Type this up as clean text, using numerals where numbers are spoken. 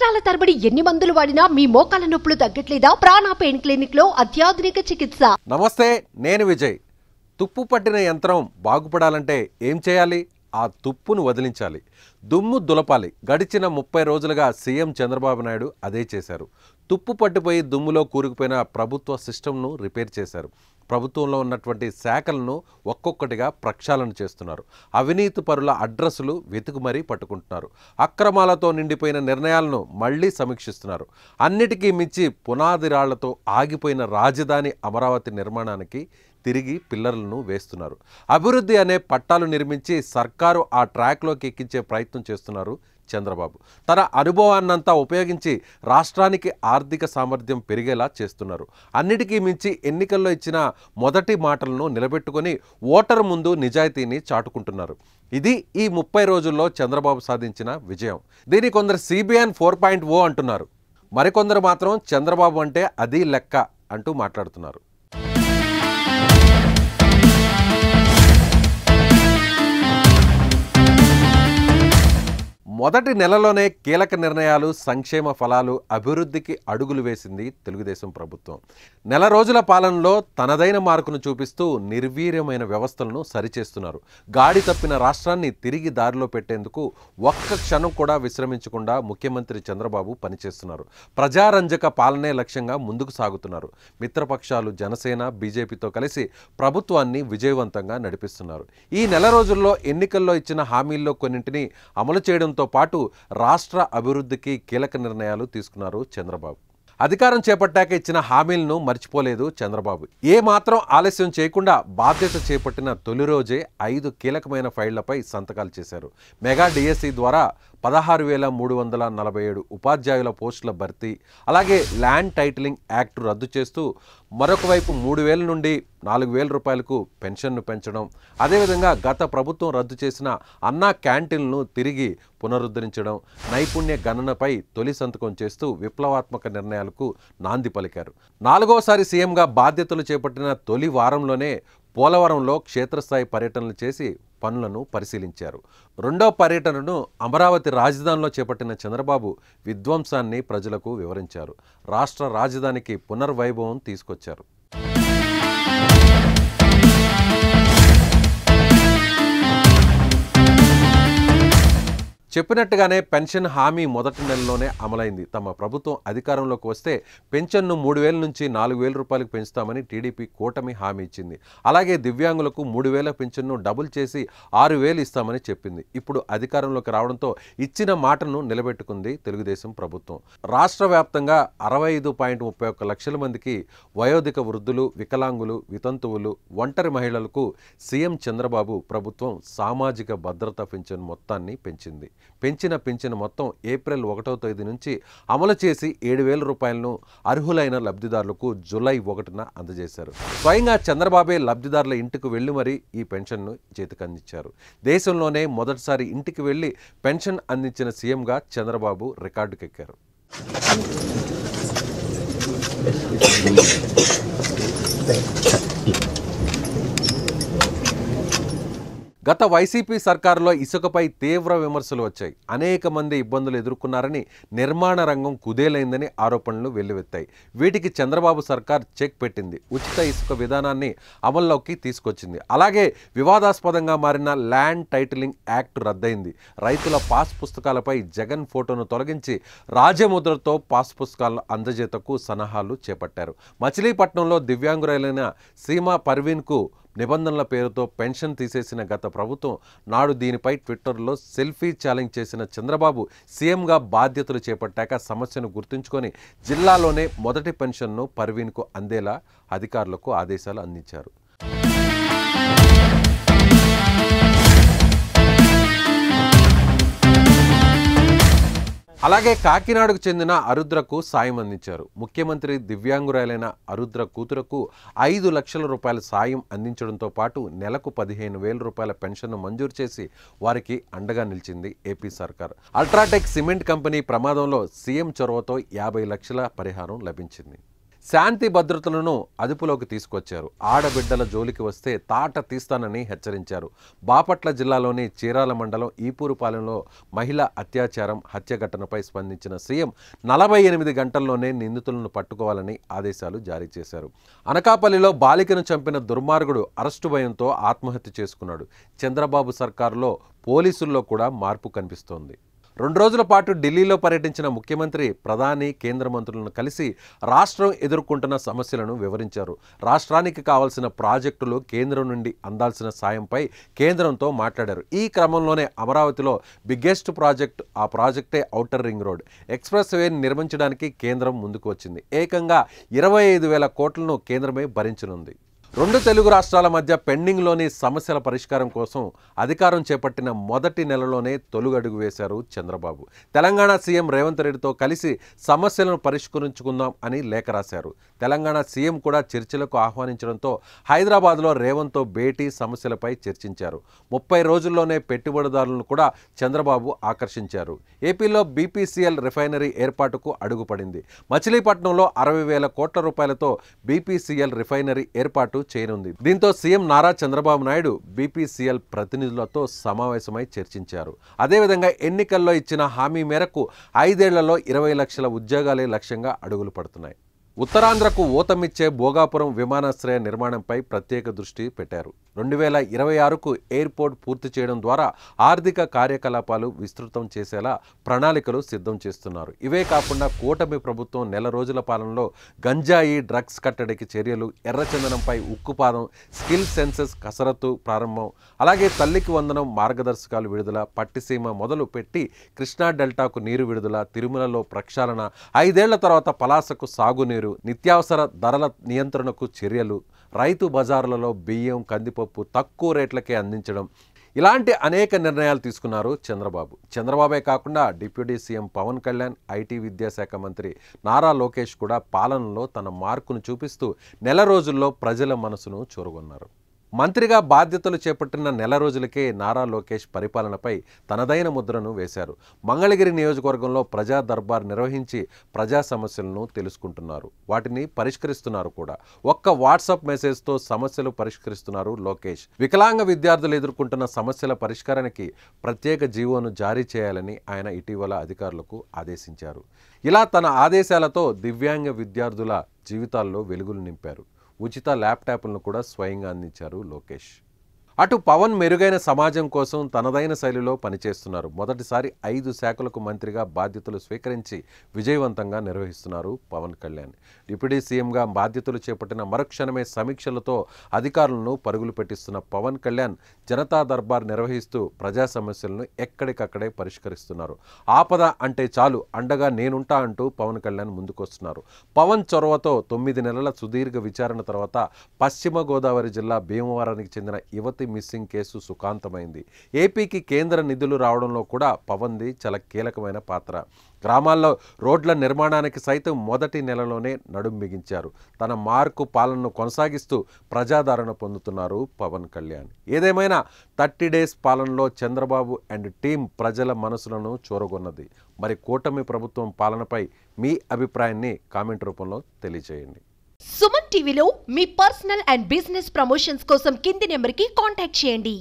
సంవత్సరాల తరబడి ఎన్ని మందులు వాడినా మీ మోకాల నొప్పులు తగ్గట్లేదా? ప్రాణ పెయిన్ క్లినిక్ లో అత్యాధునిక చికిత్స. నమస్తే, నేను విజయ్. తుప్పు పట్టిన యంత్రం బాగుపడాలంటే ఏం చేయాలి? ఆ తుప్పును వదిలించాలి, దుమ్ము దులపాలి. గడిచిన 30 రోజులుగా సీఎం చంద్రబాబు నాయుడు అదే చేశారు. తుప్పు పట్టిపోయి దుమ్ములో కూరుకుపోయిన ప్రభుత్వ సిస్టమ్ను రిపేర్ చేశారు. ప్రభుత్వంలో ఉన్నటువంటి శాఖలను ఒక్కొక్కటిగా ప్రక్షాళన చేస్తున్నారు. అవినీతి పరుల అడ్రస్సులు వెతుకు మరీ పట్టుకుంటున్నారు. అక్రమాలతో నిండిపోయిన నిర్ణయాలను మళ్లీ సమీక్షిస్తున్నారు. అన్నిటికీ మించి పునాది రాళ్లతో ఆగిపోయిన రాజధాని అమరావతి నిర్మాణానికి తిరిగి పిల్లర్లను వేస్తున్నారు. అభివృద్ధి అనే పట్టాలు నిర్మించి సర్కారు ఆ ట్రాక్లోకి ఎక్కించే ప్రయత్నం చేస్తున్నారు చంద్రబాబు. తన అనుభవాన్నంతా ఉపయోగించి రాష్ట్రానికి ఆర్థిక సామర్థ్యం పెరిగేలా చేస్తున్నారు. అన్నిటికీ మించి ఎన్నికల్లో ఇచ్చిన మొదటి మాటలను నిలబెట్టుకొని ఓటరు ముందు నిజాయితీని చాటుకుంటున్నారు. ఇది ఈ 30 రోజుల్లో చంద్రబాబు సాధించిన విజయం. దీని కొందరు CBN 4.0 అంటున్నారు. మరికొందరు మాత్రం చంద్రబాబు అంటే అది లెక్క అంటూ మాట్లాడుతున్నారు. మొదటి నెలలోనే కీలక నిర్ణయాలు, సంక్షేమ ఫలాలు, అభివృద్ధికి అడుగులు వేసింది తెలుగుదేశం ప్రభుత్వం. నెల రోజుల పాలనలో తనదైన మార్కును చూపిస్తూ నిర్వీర్యమైన వ్యవస్థలను సరిచేస్తున్నారు. గాడి తప్పిన రాష్ట్రాన్ని తిరిగి దారిలో పెట్టేందుకు ఒక్క క్షణం కూడా విశ్రమించకుండా ముఖ్యమంత్రి చంద్రబాబు పనిచేస్తున్నారు. ప్రజారంజక పాలనే లక్ష్యంగా ముందుకు సాగుతున్నారు. మిత్రపక్షాలు జనసేన, బీజేపీతో కలిసి ప్రభుత్వాన్ని విజయవంతంగా నడిపిస్తున్నారు. ఈ నెల రోజుల్లో ఎన్నికల్లో ఇచ్చిన హామీల్లో కొన్నింటిని అమలు చేయడంతో పాటు రాష్ట్ర అభివృద్ధికి కీలక నిర్ణయాలు తీసుకున్నారు చంద్రబాబు. అధికారం చేపట్టాక ఇచ్చిన హామీలను మర్చిపోలేదు చంద్రబాబు. ఏ మాత్రం ఆలస్యం చేయకుండా బాధ్యత చేపట్టిన తొలి రోజే 5 కీలకమైన ఫైళ్లపై సంతకాలు చేశారు. మెగా డిఎస్సి ద్వారా 16,347 ఉపాధ్యాయుల పోస్టుల భర్తీ, అలాగే ల్యాండ్ టైటిలింగ్ యాక్ట్ రద్దు చేస్తూ మరొక వైపు 3,000 నుండి 4,000 రూపాయలకు పెన్షన్ను పెంచడం, అదేవిధంగా గత ప్రభుత్వం రద్దు చేసిన అన్నా క్యాంటీన్లను తిరిగి పునరుద్ధరించడం, నైపుణ్య గణనపై తొలి సంతకం చేస్తూ విప్లవాత్మక నిర్ణయాలకు నాంది పలికారు. 4వసారి సీఎంగా బాధ్యతలు చేపట్టిన తొలి వారంలోనే పోలవరంలో క్షేత్రస్థాయి పర్యటనలు చేసి పనులను పరిశీలించారు. 2వ పర్యటనను అమరావతి రాజధానిలో చేపట్టిన చంద్రబాబు విధ్వంసాన్ని ప్రజలకు వివరించారు. రాష్ట్ర రాజధానికి పునర్వైభవం తీసుకొచ్చారు. చెప్పినట్టుగానే పెన్షన్ హామీ మొదటి నెలలోనే అమలైంది. తమ ప్రభుత్వం అధికారంలోకి వస్తే పెన్షన్ను 3,000 నుంచి 4,000 రూపాయలకు పెంచుతామని టీడీపీ కూటమి హామీ ఇచ్చింది. అలాగే దివ్యాంగులకు 3,000 పెన్షన్ను డబుల్ చేసి 6,000 ఇస్తామని చెప్పింది. ఇప్పుడు అధికారంలోకి రావడంతో ఇచ్చిన మాటను నిలబెట్టుకుంది తెలుగుదేశం ప్రభుత్వం. రాష్ట్ర వ్యాప్తంగా 65.31 లక్షల మందికి వయోధిక వృద్ధులు, వికలాంగులు, వితంతువులు, ఒంటరి మహిళలకు సీఎం చంద్రబాబు ప్రభుత్వం సామాజిక భద్రతా పెన్షన్ మొత్తాన్ని పెంచింది. పెంచిన పింఛను మొత్తం ఏప్రిల్ 1వ తేదీ నుంచి అమలు చేసి 7,000 రూపాయలను అర్హులైన లబ్ధిదారులకు జూలై 1న అందజేశారు. స్వయంగా చంద్రబాబే లబ్ధిదారుల ఇంటికి వెళ్లి మరీ ఈ పెన్షన్ను చేతికందించారు. దేశంలోనే మొదటిసారి ఇంటికి వెళ్లి పెన్షన్ అందించిన సీఎంగా చంద్రబాబు రికార్డుకెక్కారు. గత వైసీపీ సర్కారులో ఇసుకపై తీవ్ర విమర్శలు వచ్చాయి. అనేక మంది ఇబ్బందులు ఎదుర్కొన్నారని, నిర్మాణ రంగం కుదేలైందని ఆరోపణలు వెల్లువెత్తాయి. వీటికి చంద్రబాబు సర్కార్ చెక్ పెట్టింది. ఉచిత ఇసుక విధానాన్ని అమల్లోకి తీసుకొచ్చింది. అలాగే వివాదాస్పదంగా మారిన ల్యాండ్ టైటిలింగ్ యాక్ట్ రద్దయింది. రైతుల పాస్ పుస్తకాలపై జగన్ ఫోటోను తొలగించి రాజముద్రతో పాస్ పుస్తకాలను అందజేతకు సన్నాహాలు చేపట్టారు. మచిలీపట్నంలో దివ్యాంగురైన సీమా పర్వీన్కు నిబంధనల పేరుతో పెన్షన్ తీసేసిన గత ప్రభుత్వం నాడు దీనిపై ట్విట్టర్లో సెల్ఫీ ఛాలెంజ్ చేసిన చంద్రబాబు సీఎంగా బాధ్యతలు చేపట్టాక సమస్యను గుర్తుంచుకొని జిల్లాలోనే మొదటి పెన్షన్ను పర్వీన్కు అందేలా అధికారులకు ఆదేశాలు అందించారు. అలాగే కాకినాడకు చెందిన అరుద్రకు సాయం అందించారు. ముఖ్యమంత్రి దివ్యాంగురాలైన అరుద్ర కూతురకు 5 లక్షల రూపాయల సాయం అందించడంతో పాటు నెలకు 15,000 రూపాయల పెన్షన్ను మంజూరు చేసి వారికి అండగా నిలిచింది ఏపీ సర్కార్. అల్ట్రాటెక్ సిమెంట్ కంపెనీ ప్రమాదంలో సీఎం చొరవతో 50 లక్షల పరిహారం లభించింది. శాంతి భద్రతలను అదుపులోకి తీసుకొచ్చారు. ఆడబిడ్డల జోలికి వస్తే తాట తీస్తానని హెచ్చరించారు. బాపట్ల జిల్లాలోని చీరాల మండలం ఈపూరుపాలెంలో మహిళ అత్యాచారం హత్య ఘటనపై స్పందించిన సీఎం 48 గంటల్లోనే నిందితులను పట్టుకోవాలని ఆదేశాలు జారీ చేశారు. అనకాపల్లిలో బాలికను చంపిన దుర్మార్గుడు అరెస్టు భయంతో ఆత్మహత్య చేసుకున్నాడు. చంద్రబాబు సర్కారులో పోలీసుల్లో కూడా మార్పు కనిపిస్తోంది. 2 రోజుల పాటు ఢిల్లీలో పర్యటించిన ముఖ్యమంత్రి ప్రధాని కేంద్ర మంత్రులను కలిసి రాష్ట్రం ఎదుర్కొంటున్న సమస్యలను వివరించారు. రాష్ట్రానికి కావాల్సిన ప్రాజెక్టులు కేంద్రం నుండి అందాల్సిన సాయంపై కేంద్రంతో మాట్లాడారు. ఈ క్రమంలోనే అమరావతిలో బిగ్గెస్ట్ ప్రాజెక్ట్, ఆ ప్రాజెక్టే ఔటర్ రింగ్ రోడ్ ఎక్స్ప్రెస్ వేని నిర్మించడానికి కేంద్రం ముందుకు వచ్చింది. ఏకంగా 25,000 కోట్లను కేంద్రమే భరించనుంది. 2 తెలుగు రాష్ట్రాల మధ్య పెండింగ్లోని సమస్యల పరిష్కారం కోసం అధికారం చేపట్టిన మొదటి నెలలోనే తొలుగడుగు వేశారు చంద్రబాబు. తెలంగాణ సీఎం రేవంత్ రెడ్డితో కలిసి సమస్యలను పరిష్కరించుకుందాం అని లేఖ రాశారు. తెలంగాణ సీఎం కూడా చర్చలకు ఆహ్వానించడంతో హైదరాబాద్లో రేవంత్తో భేటీ సమస్యలపై చర్చించారు. 30 రోజుల్లోనే పెట్టుబడిదారులను కూడా చంద్రబాబు ఆకర్షించారు. ఏపీలో బీపీసీఎల్ రిఫైనరీ ఏర్పాటుకు అడుగుపడింది. మచిలీపట్నంలో 60,000 కోట్ల రూపాయలతో బీపీసీఎల్ రిఫైనరీ ఏర్పాటు చేయనుంది. దీంతో సీఎం నారా చంద్రబాబు నాయుడు బీపీసీఎల్ ప్రతినిధులతో సమావేశమై చర్చించారు. అదేవిధంగా ఎన్నికల్లో ఇచ్చిన హామీ మేరకు 5 ఏళ్లలో 20 లక్షల ఉద్యోగాలే లక్ష్యంగా అడుగులు పడుతున్నాయి. ఉత్తరాంధ్రకు ఊతమిచ్చే భోగాపురం విమానాశ్రయ నిర్మాణంపై ప్రత్యేక దృష్టి పెట్టారు. 2026కు ఎయిర్పోర్ట్ పూర్తి చేయడం ద్వారా ఆర్థిక కార్యకలాపాలు విస్తృతం చేసేలా ప్రణాళికలు సిద్ధం చేస్తున్నారు. ఇవే కాకుండా కూటమి ప్రభుత్వం నెల రోజుల పాలనలో గంజాయి, డ్రగ్స్ కట్టడికి చర్యలు, ఎర్రచందనంపై ఉక్కుపాదం, స్కిల్ సెన్సెస్ కసరత్తు ప్రారంభం, అలాగే తల్లికి వందనం మార్గదర్శకాలు విడుదల, పట్టిసీమ మొదలు పెట్టి కృష్ణా డెల్టాకు నీరు విడుదల, తిరుమలలో ప్రక్షాళన, 5 ఏళ్ల తర్వాత పలాసకు సాగునీరు, నిత్యావసర ధరల నియంత్రణకు చర్యలు, రైతు బజార్లలో బియ్యం, కందిపప్పు తక్కువ రేట్లకే అందించడం, ఇలాంటి అనేక నిర్ణయాలు తీసుకున్నారు చంద్రబాబు. చంద్రబాబే కాకుండా deputy CM Pawan Kalyan, IT విద్యాశాఖ మంత్రి నారా లోకేష్ కూడా పాలనలో తన మార్కును చూపిస్తూ నెల రోజుల్లో ప్రజల మనసును చూరగొన్నారు. మంత్రిగా బాధ్యతలు చేపట్టిన నెల రోజులకే నారా లోకేష్ పరిపాలనపై తనదైన ముద్రను వేశారు. మంగళగిరి నియోజకవర్గంలో ప్రజా దర్బార్ నిర్వహించి ప్రజా సమస్యలను తెలుసుకుంటున్నారు, వాటిని పరిష్కరిస్తున్నారు కూడా. ఒక్క వాట్సాప్ మెసేజ్తో సమస్యలు పరిష్కరిస్తున్నారు లోకేష్. వికలాంగ విద్యార్థులు ఎదుర్కొంటున్న సమస్యల పరిష్కారానికి ప్రత్యేక జీవోను జారీ చేయాలని ఆయన ఇటీవల అధికారులకు ఆదేశించారు. ఇలా తన ఆదేశాలతో దివ్యాంగ విద్యార్థుల జీవితాల్లో వెలుగులు నింపారు. ఉచిత ల్యాప్టాప్లను కూడా స్వయంగా అందించారు లోకేష్. అటు పవన్ మెరుగైన సమాజం కోసం తనదైన శైలిలో పనిచేస్తున్నారు. మొదటిసారి 5 శాఖలకు మంత్రిగా బాధ్యతలు స్వీకరించి విజయవంతంగా నిర్వహిస్తున్నారు పవన్ కళ్యాణ్. డిప్యూటీ సీఎంగా బాధ్యతలు చేపట్టిన మరుక్షణమే సమీక్షలతో అధికారులను పరుగులు పెట్టిస్తున్న పవన్ కళ్యాణ్ జనతా దర్బార్ నిర్వహిస్తూ ప్రజా సమస్యలను ఎక్కడికక్కడే పరిష్కరిస్తున్నారు. ఆపద అంటే చాలు అండగా నేనుంటా అంటూ పవన్ కళ్యాణ్ ముందుకొస్తున్నారు. పవన్ చొరవతో 9 నెలల సుదీర్ఘ విచారణ తర్వాత పశ్చిమ గోదావరి జిల్లా భీమవరానికి చెందిన యువతి మిస్సింగ్ కేసు సుఖాంతమైంది. ఏపీకి కేంద్ర నిధులు రావడంలో కూడా పవన్ది చాలా కీలకమైన పాత్ర. గ్రామాల్లో రోడ్ల నిర్మాణానికి సైతం మొదటి నెలలోనే నడుం బిగించారు. తన మార్కు పాలనను కొనసాగిస్తూ ప్రజాదరణ పొందుతున్నారు పవన్ కళ్యాణ్. ఏదేమైనా 30 డేస్ పాలనలో చంద్రబాబు అండ్ టీం ప్రజల మనసులను చూరగొన్నది. మరి కూటమి ప్రభుత్వం పాలనపై మీ అభిప్రాయాన్ని కామెంట్ రూపంలో తెలియజేయండి. సుమన్ టీవీలో మీ పర్సనల్ అండ్ బిజినెస్ ప్రమోషన్స్ కోసం కింది నెంబర్కి కాంటాక్ట్ చేయండి.